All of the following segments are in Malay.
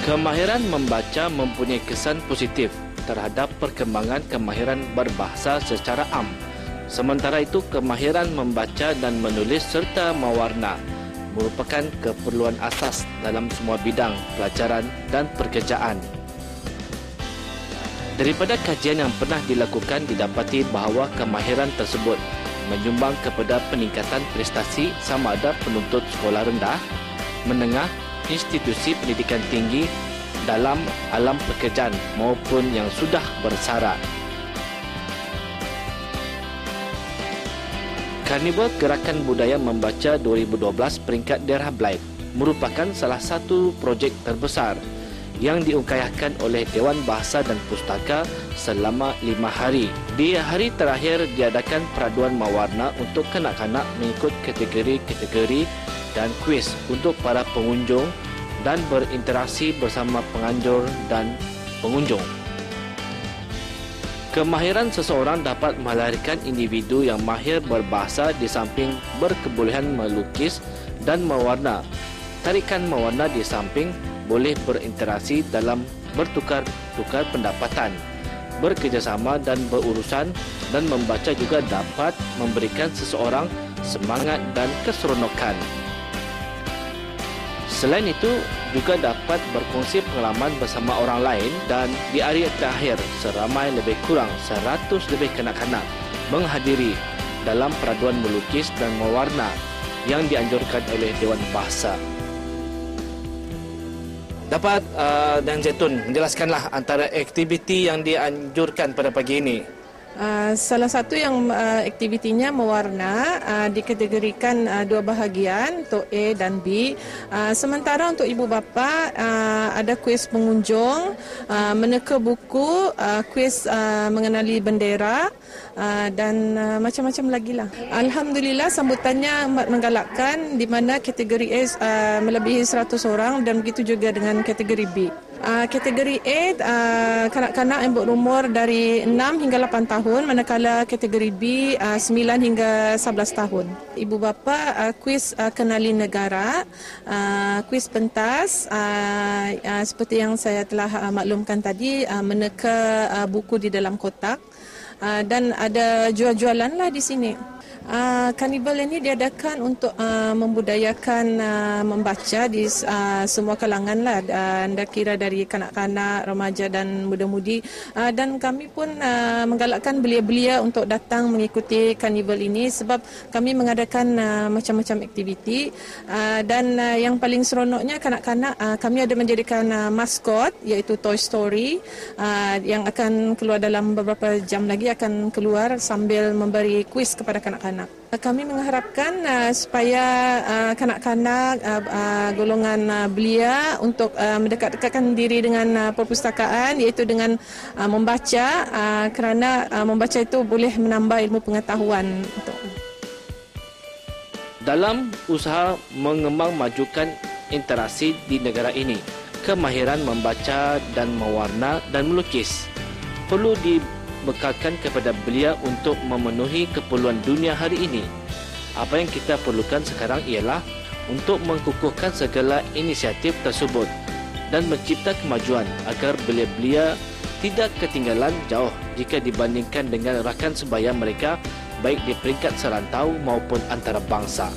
Kemahiran membaca mempunyai kesan positif terhadap perkembangan kemahiran berbahasa secara am. Sementara itu, kemahiran membaca dan menulis serta mewarna merupakan keperluan asas dalam semua bidang pelajaran dan pekerjaan. Daripada kajian yang pernah dilakukan, didapati bahawa kemahiran tersebut menyumbang kepada peningkatan prestasi sama ada penuntut sekolah rendah, menengah, institusi pendidikan tinggi dalam alam pekerjaan maupun yang sudah bersara. Karnival Gerakan Budaya Membaca 2012 peringkat daerah Blaid merupakan salah satu projek terbesar yang diungkayahkan oleh Dewan Bahasa dan Pustaka selama 5 hari. Di hari terakhir diadakan peraduan mewarna untuk kanak-kanak mengikut kategori-kategori dan kuis untuk para pengunjung dan berinteraksi bersama penganjur dan pengunjung. Kemahiran seseorang dapat melahirkan individu yang mahir berbahasa di samping berkebolehan melukis dan mewarna. Tarikan mewarna di samping boleh berinteraksi dalam bertukar-tukar pendapatan, bekerjasama dan berurusan, dan membaca juga dapat memberikan seseorang semangat dan keseronokan. Selain itu, juga dapat berkongsi pengalaman bersama orang lain dan di hari terakhir seramai lebih kurang 100 lebih kanak-kanak menghadiri dalam peraduan melukis dan mewarna yang dianjurkan oleh Dewan Bahasa. Dapat Dan Zaitun menjelaskanlah antara aktiviti yang dianjurkan pada pagi ini. Salah satu yang aktivitinya mewarna dikategorikan dua bahagian untuk A dan B. Sementara untuk ibu bapa ada kuis pengunjung, meneka buku, kuis mengenali bendera dan macam-macam lagi lah. Alhamdulillah sambutannya amat menggalakkan di mana kategori A melebihi 100 orang dan begitu juga dengan kategori B. Kategori A kanak-kanak yang berumur dari 6 hingga 8 tahun, manakala kategori B 9 hingga 11 tahun. Ibu bapa kuis kenali negara, kuis pentas seperti yang saya telah maklumkan tadi, meneka buku di dalam kotak, dan ada jual-jualan lah di sini. Karnival ini diadakan untuk membudayakan membaca di semua kalangan lah, anda kira dari kanak-kanak, remaja dan muda-mudi, dan kami pun menggalakkan belia-belia untuk datang mengikuti karnival ini sebab kami mengadakan macam-macam aktiviti, dan yang paling seronoknya kanak-kanak kami ada menjadikan maskot iaitu Toy Story yang akan keluar dalam beberapa jam lagi, akan keluar sambil memberi kuis kepada kanak-kanak. Kami mengharapkan supaya kanak-kanak golongan belia untuk mendekatkan diri dengan perpustakaan, iaitu dengan membaca, kerana membaca itu boleh menambah ilmu pengetahuan. Dalam usaha mengembang majukan interaksi di negara ini, kemahiran membaca dan mewarna dan melukis perlu dibekalkan kepada belia untuk memenuhi keperluan dunia hari ini. Apa yang kita perlukan sekarang ialah untuk mengukuhkan segala inisiatif tersebut dan mencipta kemajuan agar belia-belia tidak ketinggalan jauh jika dibandingkan dengan rakan sebaya mereka, baik di peringkat serantau maupun antarabangsa.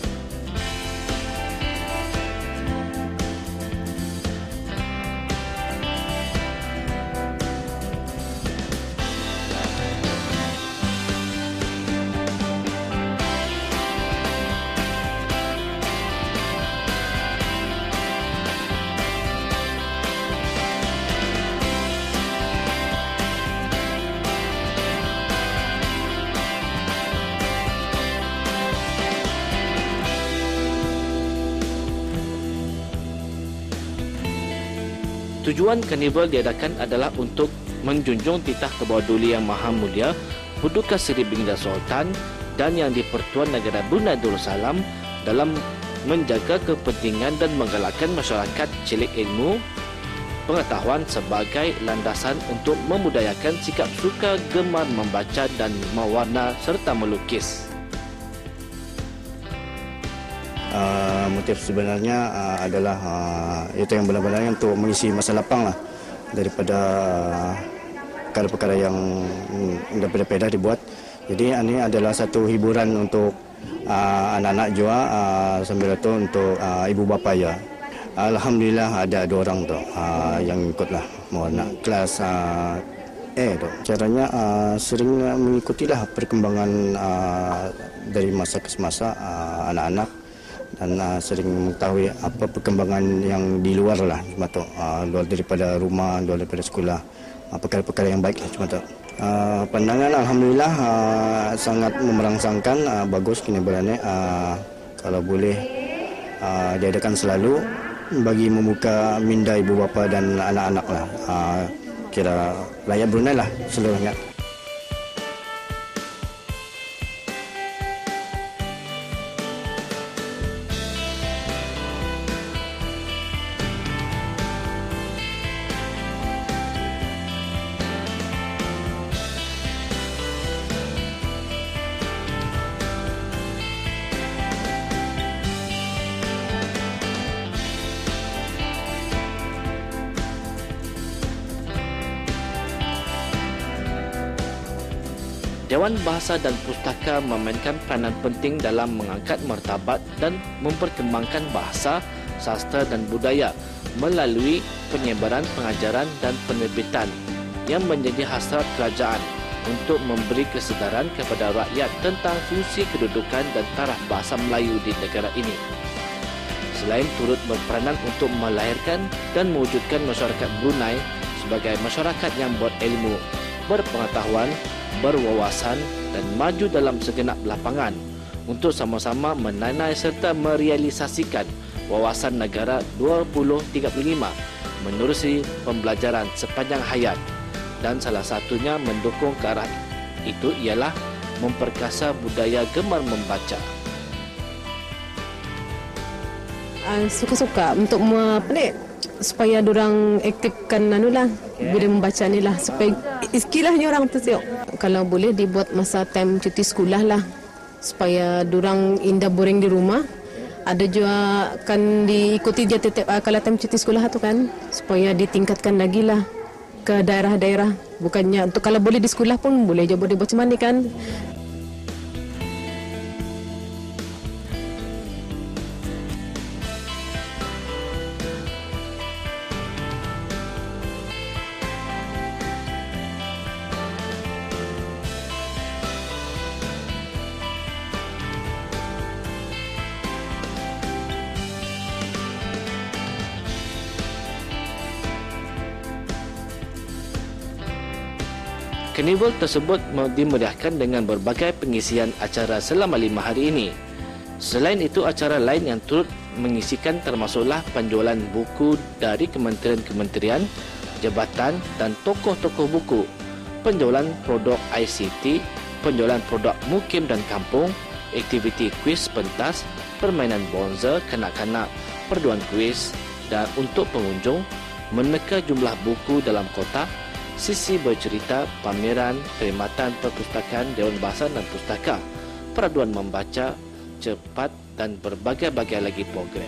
Tujuan karnival diadakan adalah untuk menjunjung titah kebawah duli yang maha mulia Paduka Seri Baginda Sultan dan Yang di-Pertuan Negara Brunei Darussalam dalam menjaga kepentingan dan menggalakkan masyarakat celik ilmu pengetahuan sebagai landasan untuk membudayakan sikap suka gemar membaca dan mewarna serta melukis. Motif sebenarnya adalah itu yang benar-benarnya untuk mengisi masa lapang lah daripada perkara-perkara yang beda-beda dibuat. Jadi ini adalah satu hiburan untuk anak-anak juga, sambil itu untuk ibu bapa ya. Alhamdulillah ada 2 orang tu yang ikutlah mewarna kelas tu. Caranya sering mengikutilah perkembangan dari masa ke masa anak-anak dan sering mengetahui apa perkembangan yang di luar lah, cuma tu luar daripada rumah, luar daripada sekolah, perkara-perkara yang baik lah, cuma tu. Pandangan alhamdulillah sangat memerangsangkan, bagus kini berani kalau boleh diadakan selalu bagi membuka minda ibu bapa dan anak-anak lah, kira rakyat Brunei lah seluruhnya. Dewan Bahasa dan Pustaka memainkan peranan penting dalam mengangkat martabat dan memperkembangkan bahasa, sastra dan budaya melalui penyebaran pengajaran dan penerbitan yang menjadi hasrat kerajaan untuk memberi kesedaran kepada rakyat tentang fungsi kedudukan dan taraf bahasa Melayu di negara ini. Selain turut berperanan untuk melahirkan dan mewujudkan masyarakat Brunei sebagai masyarakat yang berilmu, berpengetahuan, berwawasan dan maju dalam segenap lapangan untuk sama-sama menanai serta merealisasikan wawasan negara 2035 menerusi pembelajaran sepanjang hayat, dan salah satunya mendukung ke arah itu ialah memperkasa budaya gemar membaca. Suka-suka untuk supaya dorang aktifkan bila membaca ni lah, supaya istilahnya orang tu tengok. Kalau boleh dibuat masa time cuti sekolah lah, supaya dorang indah boring di rumah. Ada juga kan diikuti je tetap kalau time cuti sekolah tu kan, supaya ditingkatkan lagi lah ke daerah-daerah. Bukannya untuk kalau boleh di sekolah pun boleh je boleh buat macam mana kan. Karnival tersebut dimeriahkan dengan berbagai pengisian acara selama 5 hari ini. Selain itu, acara lain yang turut mengisikan termasuklah penjualan buku dari kementerian-kementerian, jabatan dan tokoh-tokoh buku, penjualan produk ICT, penjualan produk mukim dan kampung, aktiviti kuis pentas, permainan bonza kanak-kanak, perduan kuis, dan untuk pengunjung meneka jumlah buku dalam kotak, sisi bercerita, pameran, perkhidmatan perpustakaan, Dewan Bahasa dan Pustaka, peraduan membaca cepat dan berbagai-bagai lagi program.